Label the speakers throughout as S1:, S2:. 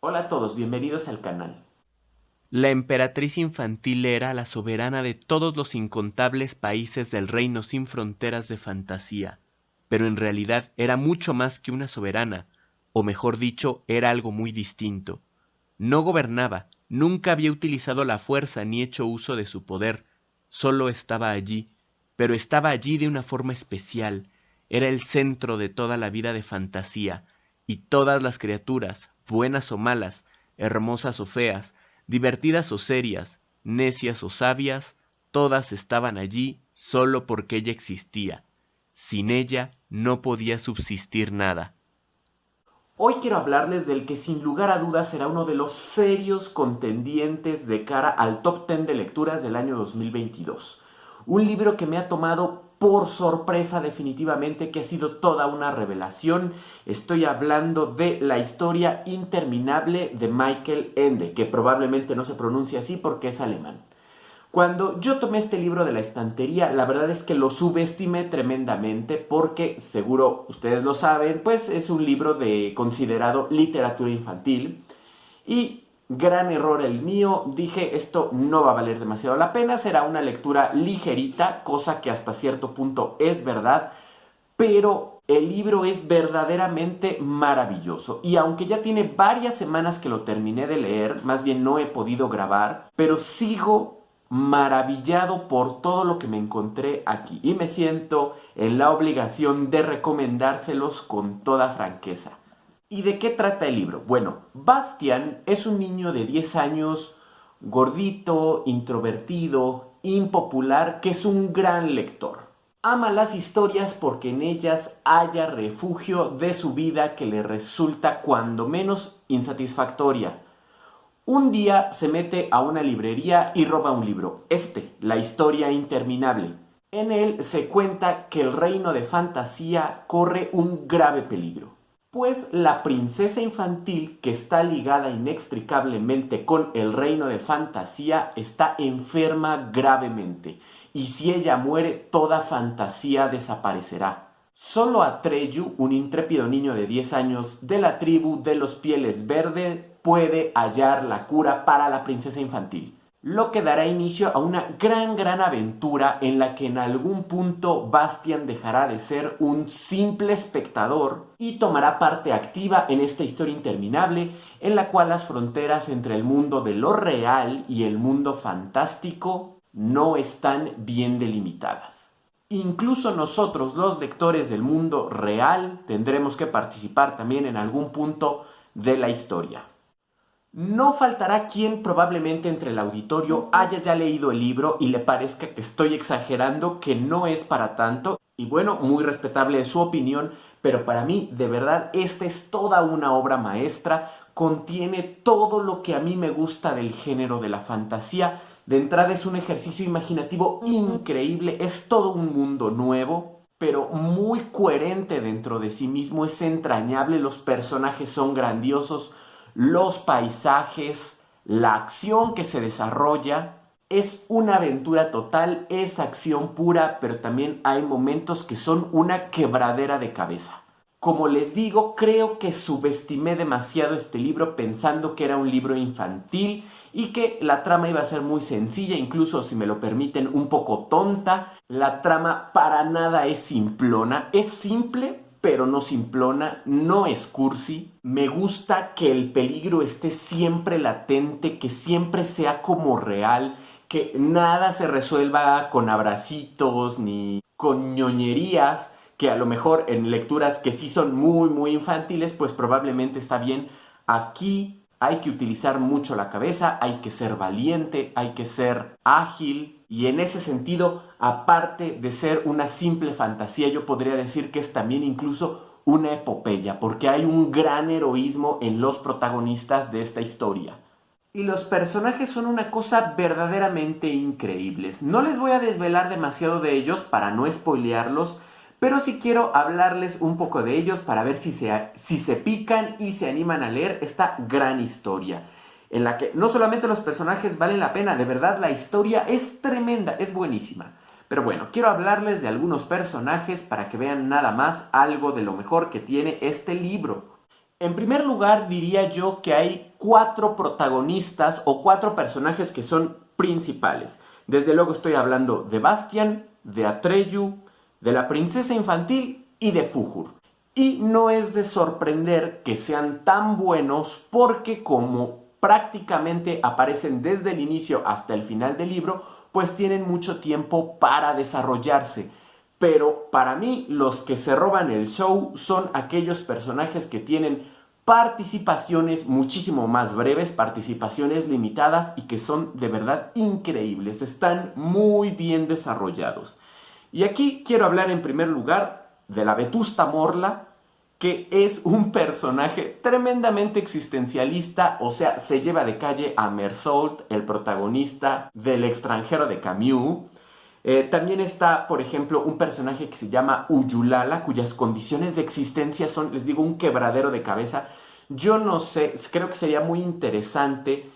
S1: Hola a todos, bienvenidos al canal.
S2: La emperatriz infantil era la soberana de todos los incontables países del reino sin fronteras de fantasía, pero en realidad era mucho más que una soberana, o mejor dicho, era algo muy distinto. No gobernaba, nunca había utilizado la fuerza ni hecho uso de su poder, solo estaba allí, pero estaba allí de una forma especial, era el centro de toda la vida de fantasía, y todas las criaturas, buenas o malas, hermosas o feas, divertidas o serias, necias o sabias, todas estaban allí solo porque ella existía. Sin ella no podía subsistir nada.
S1: Hoy quiero hablarles del que sin lugar a dudas será uno de los serios contendientes de cara al top 10 de lecturas del año 2022. Un libro que me ha tomado por sorpresa definitivamente, que ha sido toda una revelación. Estoy hablando de La historia interminable de Michael Ende, que probablemente no se pronuncia así porque es alemán. Cuando yo tomé este libro de la estantería, la verdad es que lo subestimé tremendamente porque, seguro ustedes lo saben, pues es un libro de considerado literatura infantil y gran error el mío, dije esto no va a valer demasiado la pena, será una lectura ligerita, cosa que hasta cierto punto es verdad, pero el libro es verdaderamente maravilloso y aunque ya tiene varias semanas que lo terminé de leer, más bien no he podido grabar, pero sigo maravillado por todo lo que me encontré aquí y me siento en la obligación de recomendárselos con toda franqueza. ¿Y de qué trata el libro? Bueno, Bastian es un niño de 10 años, gordito, introvertido, impopular, que es un gran lector. Ama las historias porque en ellas haya refugio de su vida que le resulta cuando menos insatisfactoria. Un día se mete a una librería y roba un libro, La historia interminable. En él se cuenta que el reino de fantasía corre un grave peligro, pues la princesa infantil que está ligada inextricablemente con el reino de fantasía está enferma gravemente, y si ella muere toda fantasía desaparecerá. Solo Atreyu, un intrépido niño de 10 años de la tribu de los Pieles Verdes, puede hallar la cura para la princesa infantil, lo que dará inicio a una gran aventura en la que en algún punto Bastian dejará de ser un simple espectador y tomará parte activa en esta historia interminable en la cual las fronteras entre el mundo de lo real y el mundo fantástico no están bien delimitadas. Incluso nosotros, los lectores del mundo real, tendremos que participar también en algún punto de la historia. No faltará quien probablemente entre el auditorio haya ya leído el libro y le parezca que estoy exagerando, que no es para tanto. Y bueno, muy respetable su opinión, pero para mí, de verdad, esta es toda una obra maestra. Contiene todo lo que a mí me gusta del género de la fantasía. De entrada es un ejercicio imaginativo increíble, es todo un mundo nuevo, pero muy coherente dentro de sí mismo, es entrañable, los personajes son grandiosos, los paisajes, la acción que se desarrolla. Es una aventura total, es acción pura, pero también hay momentos que son una quebradera de cabeza. Como les digo, creo que subestimé demasiado este libro pensando que era un libro infantil y que la trama iba a ser muy sencilla, incluso si me lo permiten un poco tonta. La trama para nada es simplona, es simple pero no simplona, no es cursi. Me gusta que el peligro esté siempre latente, que siempre sea como real, que nada se resuelva con abracitos ni con ñoñerías, que a lo mejor en lecturas que sí son muy infantiles, pues probablemente está bien. Aquí hay que utilizar mucho la cabeza, hay que ser valiente, hay que ser ágil y en ese sentido, aparte de ser una simple fantasía, yo podría decir que es también incluso una epopeya, porque hay un gran heroísmo en los protagonistas de esta historia. Y los personajes son una cosa verdaderamente increíbles. No les voy a desvelar demasiado de ellos para no spoilearlos, pero sí quiero hablarles un poco de ellos para ver si se pican y se animan a leer esta gran historia. En la que no solamente los personajes valen la pena, de verdad la historia es tremenda, es buenísima. Pero bueno, quiero hablarles de algunos personajes para que vean nada más algo de lo mejor que tiene este libro. En primer lugar, diría yo que hay 4 protagonistas o 4 personajes que son principales. Desde luego estoy hablando de Bastian, de Atreyu, de la princesa infantil y de Fujur. Y no es de sorprender que sean tan buenos porque como prácticamente aparecen desde el inicio hasta el final del libro, pues tienen mucho tiempo para desarrollarse. Pero para mí los que se roban el show son aquellos personajes que tienen participaciones muchísimo más breves, participaciones limitadas y que son de verdad increíbles, están muy bien desarrollados. Y aquí quiero hablar en primer lugar de la Vetusta Morla, que es un personaje tremendamente existencialista, o sea, se lleva de calle a Mersault, el protagonista del extranjero de Camus. También está, por ejemplo, un personaje que se llama Uyulala, cuyas condiciones de existencia son, les digo, un quebradero de cabeza. Yo no sé, creo que sería muy interesante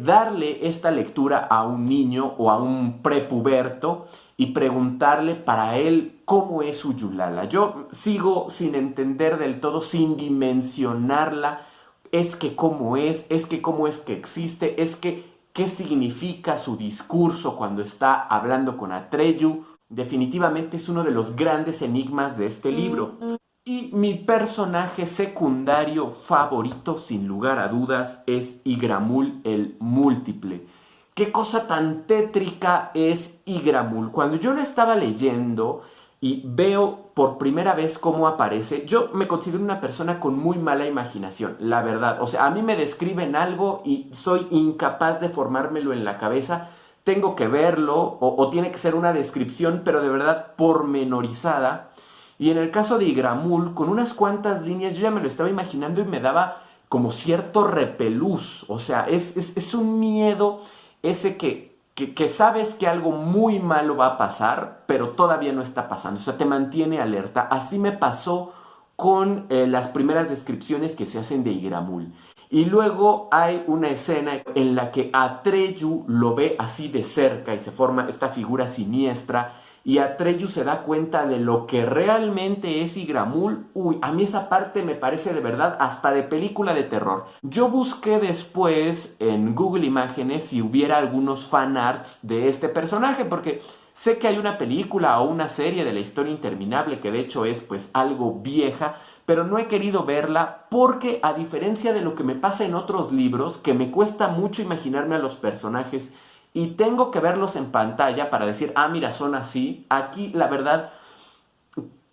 S1: darle esta lectura a un niño o a un prepuberto y preguntarle para él cómo es Uyulala. Yo sigo sin entender del todo, sin dimensionarla. Es que cómo es que cómo es que existe, es que qué significa su discurso cuando está hablando con Atreyu. Definitivamente es uno de los grandes enigmas de este libro. Y mi personaje secundario favorito, sin lugar a dudas, es Igramul el Múltiple. ¿Qué cosa tan tétrica es Igramul? Cuando yo lo estaba leyendo y veo por primera vez cómo aparece, yo me considero una persona con muy mala imaginación, la verdad. O sea, a mí me describen algo y soy incapaz de formármelo en la cabeza. Tengo que verlo o tiene que ser una descripción, pero de verdad pormenorizada. Y en el caso de Igramul, con unas cuantas líneas yo ya me lo estaba imaginando y me daba como cierto repelús. O sea, es un miedo ese que sabes que algo muy malo va a pasar, pero todavía no está pasando. O sea, te mantiene alerta. Así me pasó con las primeras descripciones que se hacen de Igramul. Y luego hay una escena en la que Atreyu lo ve así de cerca y se forma esta figura siniestra y Atreyu se da cuenta de lo que realmente es Igramul. Uy, a mí esa parte me parece de verdad hasta de película de terror. Yo busqué después en Google Imágenes si hubiera algunos fanarts de este personaje, porque sé que hay una película o una serie de La Historia Interminable que de hecho es pues algo vieja, pero no he querido verla porque a diferencia de lo que me pasa en otros libros, que me cuesta mucho imaginarme a los personajes y tengo que verlos en pantalla para decir, ah, mira, son así. Aquí, la verdad,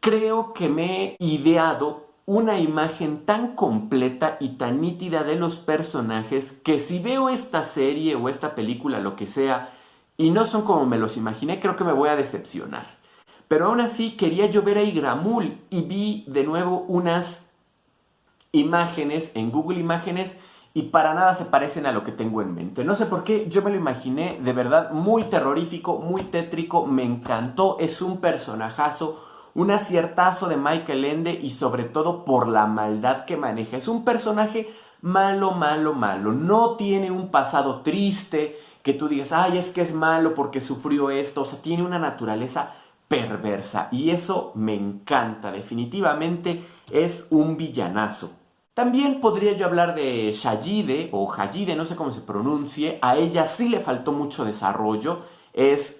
S1: creo que me he ideado una imagen tan completa y tan nítida de los personajes que si veo esta serie o esta película, lo que sea, y no son como me los imaginé, creo que me voy a decepcionar. Pero aún así quería yo ver a Igramul y vi de nuevo unas imágenes en Google Imágenes y para nada se parecen a lo que tengo en mente. No sé por qué, yo me lo imaginé de verdad muy terrorífico, muy tétrico, me encantó, es un personajazo, un aciertazo de Michael Ende y sobre todo por la maldad que maneja. Es un personaje malo, malo, malo, no tiene un pasado triste que tú digas, ay, es que es malo porque sufrió esto, o sea, tiene una naturaleza perversa y eso me encanta, definitivamente es un villanazo. También podría yo hablar de Shayide o Hayide, no sé cómo se pronuncie. A ella sí le faltó mucho desarrollo. Es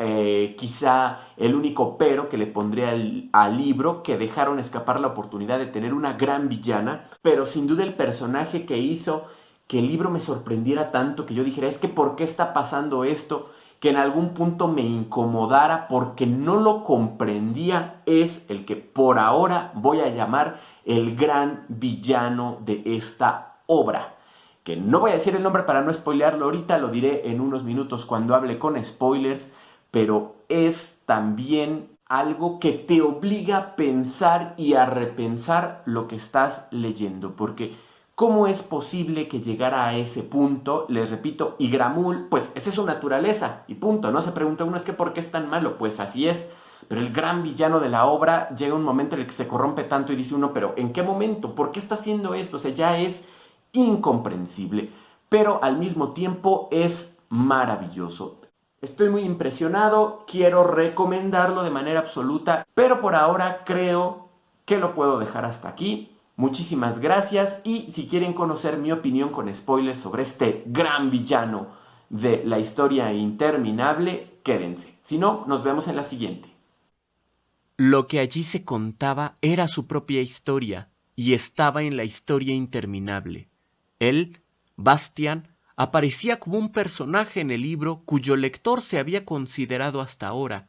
S1: quizá el único pero que le pondría al libro, que dejaron escapar la oportunidad de tener una gran villana. Pero sin duda el personaje que hizo que el libro me sorprendiera tanto, que yo dijera, es que ¿por qué está pasando esto? Que en algún punto me incomodara porque no lo comprendía, es el que por ahora voy a llamar el gran villano de esta obra. Que no voy a decir el nombre para no spoilearlo ahorita, lo diré en unos minutos cuando hable con spoilers, pero es también algo que te obliga a pensar y a repensar lo que estás leyendo, porque ¿cómo es posible que llegara a ese punto? Les repito, Igramul, pues esa es su naturaleza y punto. No se pregunta uno, es que ¿por qué es tan malo? Pues así es. Pero el gran villano de la obra llega un momento en el que se corrompe tanto y dice uno, pero ¿en qué momento? ¿Por qué está haciendo esto? O sea, ya es incomprensible. Pero al mismo tiempo es maravilloso. Estoy muy impresionado, quiero recomendarlo de manera absoluta, pero por ahora creo que lo puedo dejar hasta aquí. Muchísimas gracias y si quieren conocer mi opinión con spoilers sobre este gran villano de la historia interminable, quédense. Si no, nos vemos en la siguiente.
S2: Lo que allí se contaba era su propia historia, y estaba en la historia interminable. Él, Bastian, aparecía como un personaje en el libro cuyo lector se había considerado hasta ahora,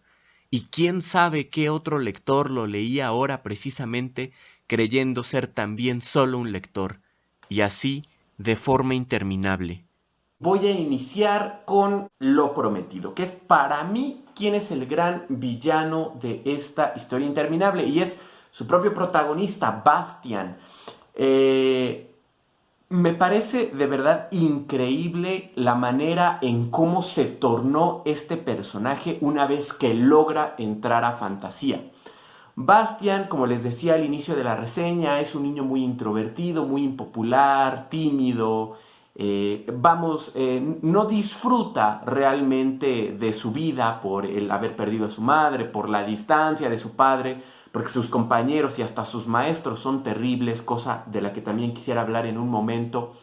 S2: y quién sabe qué otro lector lo leía ahora precisamente creyendo ser también solo un lector, y así de forma interminable.
S1: Voy a iniciar con lo prometido, que es para mí quién es el gran villano de esta historia interminable, y es su propio protagonista, Bastian. Me parece de verdad increíble la manera en cómo se tornó este personaje una vez que logra entrar a fantasía. Bastian, como les decía al inicio de la reseña, es un niño muy introvertido, muy impopular, tímido. No disfruta realmente de su vida por el haber perdido a su madre, por la distancia de su padre, porque sus compañeros y hasta sus maestros son terribles, cosa de la que también quisiera hablar en un momento.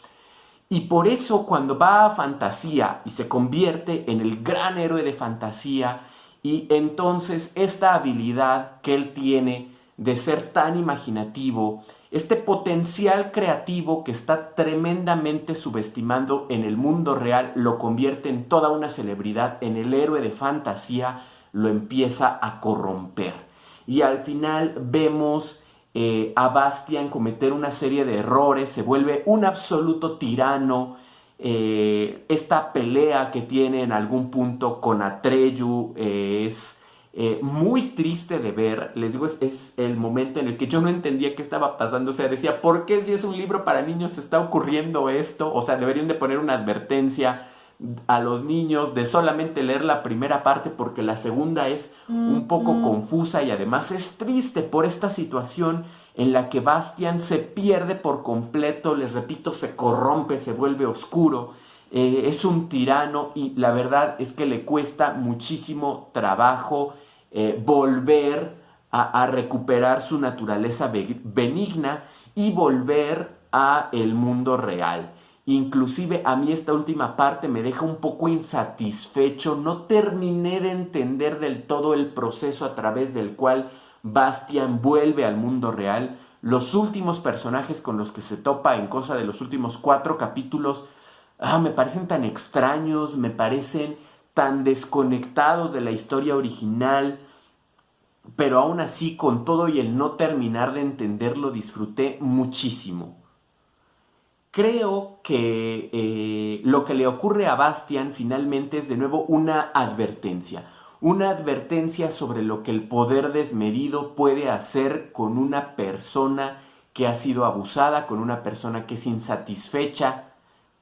S1: Y por eso cuando va a fantasía y se convierte en el gran héroe de fantasía, y entonces esta habilidad que él tiene de ser tan imaginativo, este potencial creativo que está tremendamente subestimando en el mundo real, lo convierte en toda una celebridad, en el héroe de fantasía, lo empieza a corromper. Y al final vemos a Bastian cometer una serie de errores, se vuelve un absoluto tirano. Esta pelea que tiene en algún punto con Atreyu es muy triste de ver. Les digo, es el momento en el que yo no entendía qué estaba pasando. O sea, decía, ¿por qué si es un libro para niños está ocurriendo esto? O sea, deberían de poner una advertencia a los niños de solamente leer la primera parte porque la segunda es un poco confusa y además es triste por esta situación en la que Bastian se pierde por completo, les repito, se corrompe, se vuelve oscuro, es un tirano y la verdad es que le cuesta muchísimo trabajo volver a recuperar su naturaleza benigna y volver a el mundo real. Inclusive a mí esta última parte me deja un poco insatisfecho. No terminé de entender del todo el proceso a través del cual Bastian vuelve al mundo real. Los últimos personajes con los que se topa en cosa de los últimos 4 capítulos me parecen tan extraños, me parecen tan desconectados de la historia original. Pero aún así, con todo y el no terminar de entenderlo, disfruté muchísimo. Creo que lo que le ocurre a Bastian finalmente es de nuevo una advertencia sobre lo que el poder desmedido puede hacer con una persona que ha sido abusada, con una persona que es insatisfecha,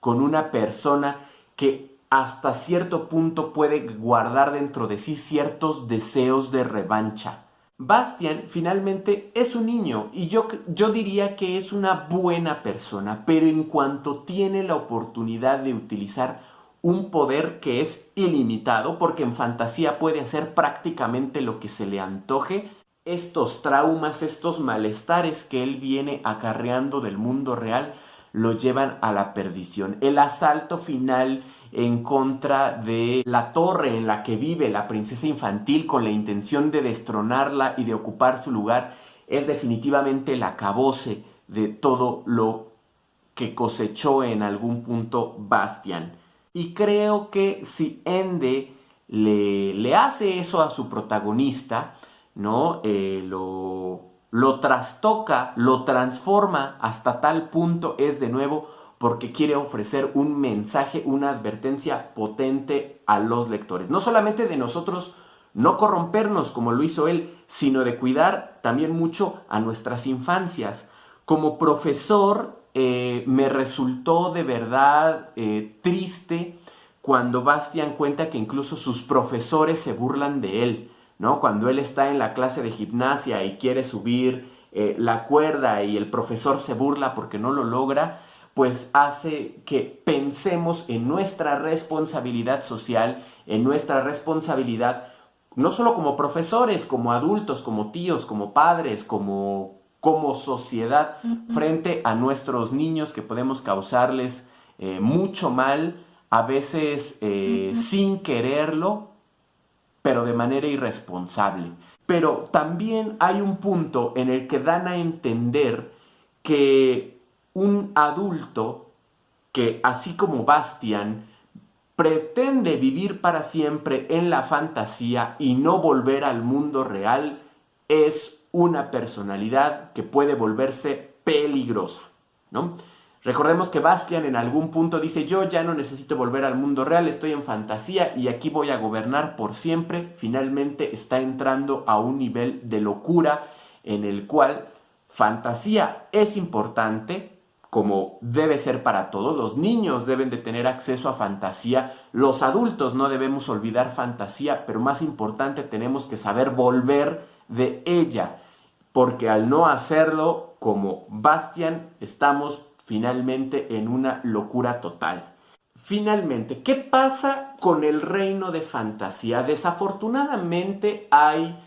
S1: con una persona que hasta cierto punto puede guardar dentro de sí ciertos deseos de revancha. Bastian finalmente es un niño y yo diría que es una buena persona, pero en cuanto tiene la oportunidad de utilizar un poder que es ilimitado, porque en fantasía puede hacer prácticamente lo que se le antoje, estos traumas, estos malestares que él viene acarreando del mundo real, lo llevan a la perdición. El asalto final en contra de la torre en la que vive la princesa infantil con la intención de destronarla y de ocupar su lugar es definitivamente el acabose de todo lo que cosechó en algún punto Bastian. Y creo que si Ende le hace eso a su protagonista, ¿no? Lo trastoca, lo transforma hasta tal punto es de nuevo porque quiere ofrecer un mensaje, una advertencia potente a los lectores. No solamente de nosotros no corrompernos como lo hizo él, sino de cuidar también mucho a nuestras infancias. Como profesor me resultó de verdad triste cuando Bastian cuenta que incluso sus profesores se burlan de él, ¿no? Cuando él está en la clase de gimnasia y quiere subir la cuerda y el profesor se burla porque no lo logra, pues hace que pensemos en nuestra responsabilidad social, en nuestra responsabilidad no solo como profesores, como adultos, como tíos, como padres, como como sociedad frente a nuestros niños, que podemos causarles mucho mal, a veces sin quererlo, pero de manera irresponsable. Pero también hay un punto en el que dan a entender que un adulto que, así como Bastian, pretende vivir para siempre en la fantasía y no volver al mundo real, es una personalidad que puede volverse peligrosa, ¿no? Recordemos que Bastian en algún punto dice: yo ya no necesito volver al mundo real, estoy en fantasía y aquí voy a gobernar por siempre. Finalmente está entrando a un nivel de locura en el cual fantasía es importante, como debe ser para todos. Los niños deben de tener acceso a fantasía, los adultos no debemos olvidar fantasía, pero más importante, tenemos que saber volver de ella, porque al no hacerlo, como Bastian, estamos finalmente en una locura total. Finalmente, ¿qué pasa con el reino de fantasía? Desafortunadamente hay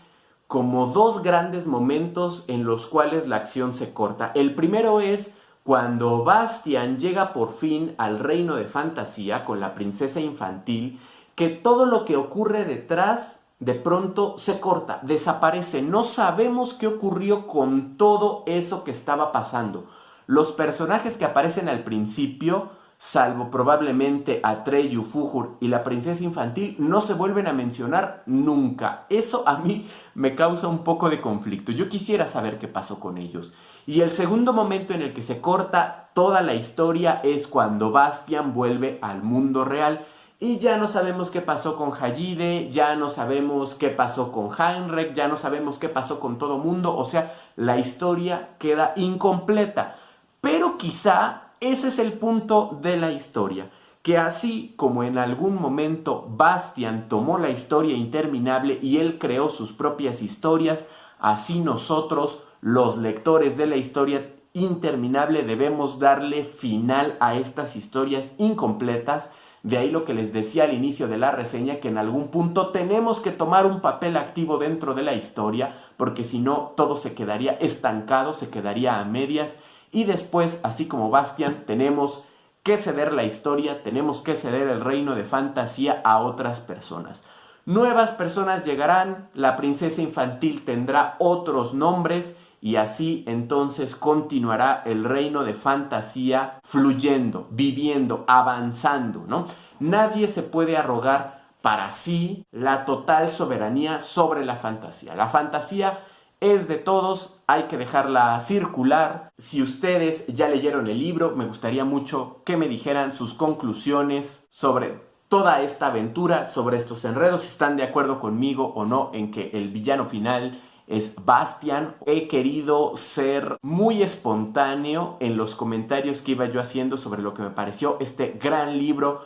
S1: como dos grandes momentos en los cuales la acción se corta. El primero es cuando Bastian llega por fin al reino de fantasía con la princesa infantil, que todo lo que ocurre detrás de pronto se corta, desaparece. No sabemos qué ocurrió con todo eso que estaba pasando. Los personajes que aparecen al principio, salvo probablemente Atreyu, Fuhur y la princesa infantil, no se vuelven a mencionar nunca. Eso a mí me causa un poco de conflicto. Yo quisiera saber qué pasó con ellos. Y el segundo momento en el que se corta toda la historia es cuando Bastian vuelve al mundo real. Y ya no sabemos qué pasó con Hajide, ya no sabemos qué pasó con Heinrich, ya no sabemos qué pasó con todo mundo. O sea, la historia queda incompleta. Pero quizá ese es el punto de la historia, que así como en algún momento Bastian tomó la historia interminable y él creó sus propias historias, así nosotros, los lectores de la historia interminable, debemos darle final a estas historias incompletas. De ahí lo que les decía al inicio de la reseña, que en algún punto tenemos que tomar un papel activo dentro de la historia, porque si no, todo se quedaría estancado, se quedaría a medias. Y después, así como Bastian, tenemos que ceder la historia, tenemos que ceder el reino de fantasía a otras personas. Nuevas personas llegarán, la princesa infantil tendrá otros nombres y así entonces continuará el reino de fantasía fluyendo, viviendo, avanzando, ¿no? Nadie se puede arrogar para sí la total soberanía sobre la fantasía. La fantasía es de todos, hay que dejarla circular. Si ustedes ya leyeron el libro, me gustaría mucho que me dijeran sus conclusiones sobre toda esta aventura, sobre estos enredos, si están de acuerdo conmigo o no en que el villano final es Bastian. He querido ser muy espontáneo en los comentarios que iba yo haciendo sobre lo que me pareció este gran libro,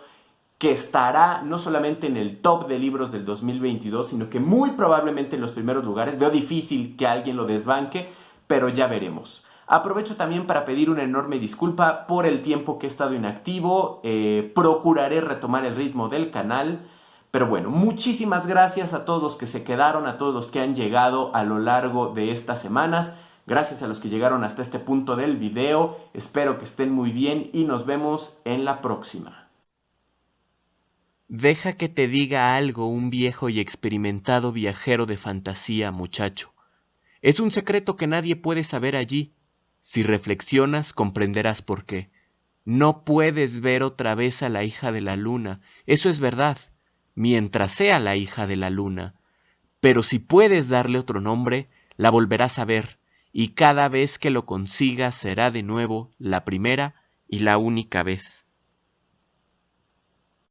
S1: que estará no solamente en el top de libros del 2022, sino que muy probablemente en los primeros lugares. Veo difícil que alguien lo desbanque, pero ya veremos. Aprovecho también para pedir una enorme disculpa por el tiempo que he estado inactivo. Procuraré retomar el ritmo del canal. Pero bueno, muchísimas gracias a todos los que se quedaron, a todos los que han llegado a lo largo de estas semanas. Gracias a los que llegaron hasta este punto del video. Espero que estén muy bien y nos vemos en la próxima.
S2: Deja que te diga algo un viejo y experimentado viajero de fantasía, muchacho. Es un secreto que nadie puede saber allí. Si reflexionas, comprenderás por qué. No puedes ver otra vez a la hija de la luna, eso es verdad, mientras sea la hija de la luna. Pero si puedes darle otro nombre, la volverás a ver, y cada vez que lo consigas será de nuevo la primera y la única vez.